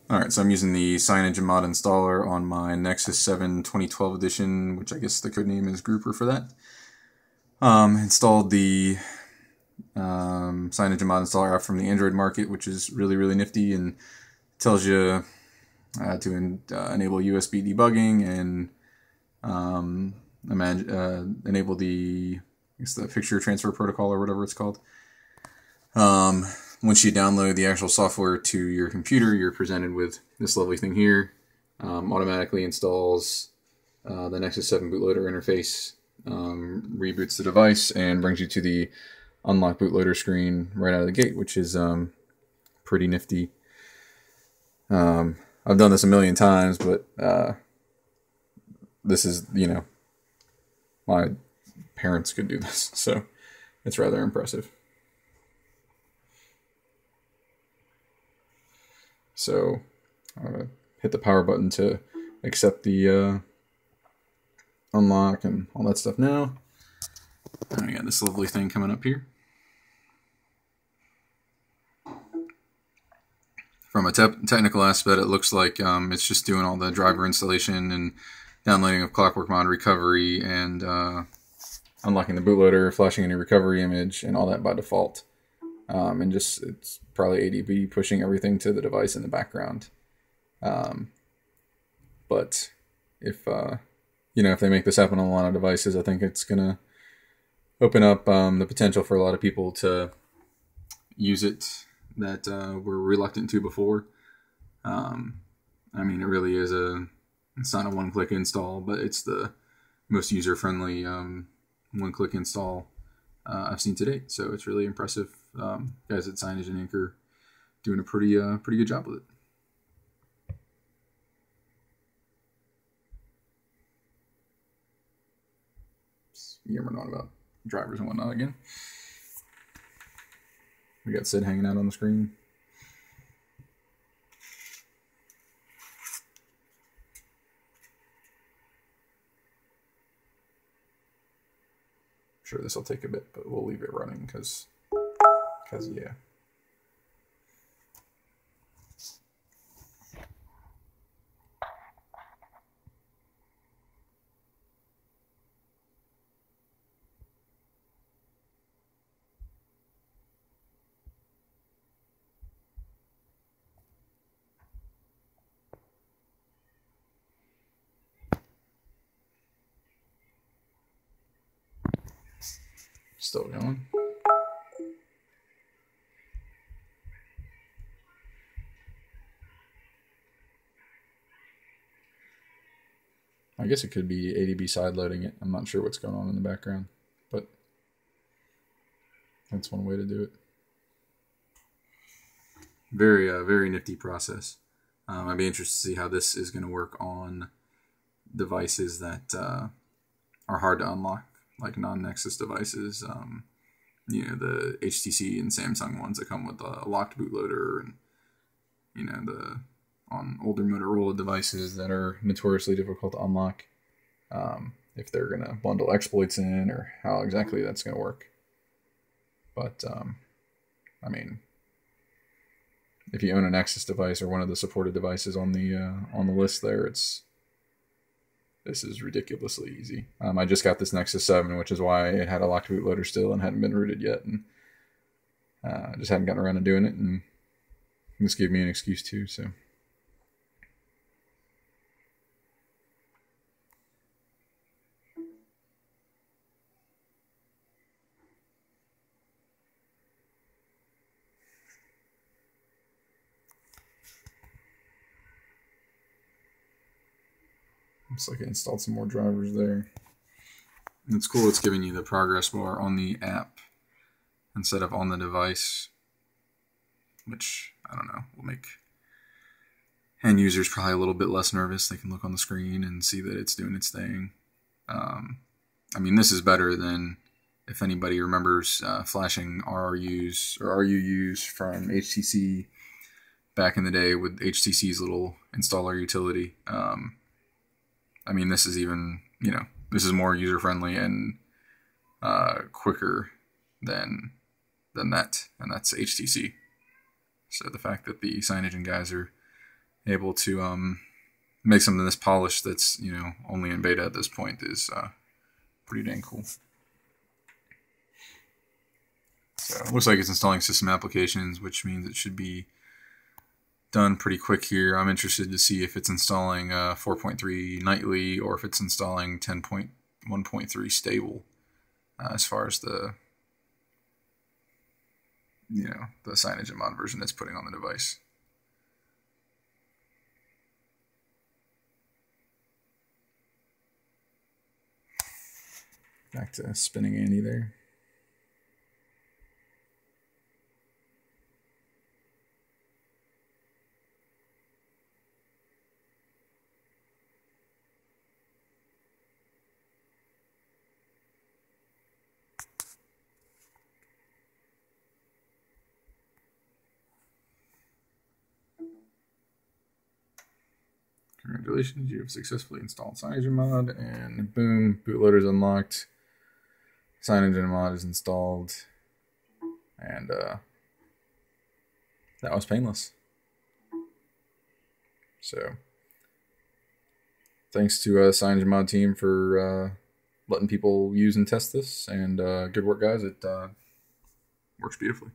Alright, so I'm using the CyanogenMod installer on my Nexus 7 2012 edition, which I guess the codename is Grouper for that. Installed the CyanogenMod installer app from the Android market, which is really nifty and tells you to enable USB debugging and enable the picture transfer protocol or whatever it's called. Once you download the actual software to your computer, you're presented with this lovely thing here. Automatically installs the Nexus 7 bootloader interface, reboots the device, and brings you to the unlock bootloader screen right out of the gate, which is pretty nifty. I've done this a million times, but this is, my parents could do this, so it's rather impressive. So hit the power button to accept the unlock and all that stuff now. And we got this lovely thing coming up here. From a technical aspect, it looks like it's just doing all the driver installation and downloading of ClockworkMod recovery and unlocking the bootloader, flashing a new recovery image, and all that by default. And just it's probably ADB pushing everything to the device in the background. But if if they make this happen on a lot of devices, I think it's gonna open up the potential for a lot of people to use it that were reluctant to before. I mean, it really is it's not a one-click install, but it's the most user-friendly one-click install I've seen to date. So it's really impressive. Guys at Cyanogen Inc. are doing a pretty good job with it. Yammering on about drivers and whatnot again. We got Sid hanging out on the screen. Sure, this will take a bit, but we'll leave it running because yeah. Still going. I guess it could be ADB sideloading it. I'm not sure what's going on in the background, but that's one way to do it. Very nifty process. I'd be interested to see how this is going to work on devices that are hard to unlock, like non-Nexus devices. The HTC and Samsung ones that come with a locked bootloader, and on older Motorola devices that are notoriously difficult to unlock, if they're going to bundle exploits in or how exactly that's going to work. But, I mean, if you own a Nexus device or one of the supported devices on the list there, this is ridiculously easy. I just got this Nexus 7, which is why it had a locked bootloader still and hadn't been rooted yet, and I just hadn't gotten around to doing it, and this gave me an excuse too, so. Looks like I installed some more drivers there. And it's cool, it's giving you the progress bar on the app instead of on the device, which, I don't know, will make end users probably a little bit less nervous. They can look on the screen and see that it's doing its thing. I mean, this is better than, if anybody remembers, flashing RRUs or RUUs from HTC back in the day with HTC's little installer utility. I mean, this is even, this is more user-friendly and quicker than that, and that's HTC. So the fact that the Cyanogen guys are able to make something this polished that's, you know, only in beta at this point is pretty dang cool. So it looks like it's installing system applications, which means it should be done pretty quick here. I'm interested to see if it's installing 4.3 nightly or if it's installing 10.1.3 stable as far as the, you know, the CyanogenMod version that's putting on the device. Back to spinning Andy there. Congratulations, you have successfully installed CyanogenMod, and boom, bootloader is unlocked. CyanogenMod is installed, and that was painless. So, thanks to CyanogenMod team for letting people use and test this, and good work, guys. It works beautifully.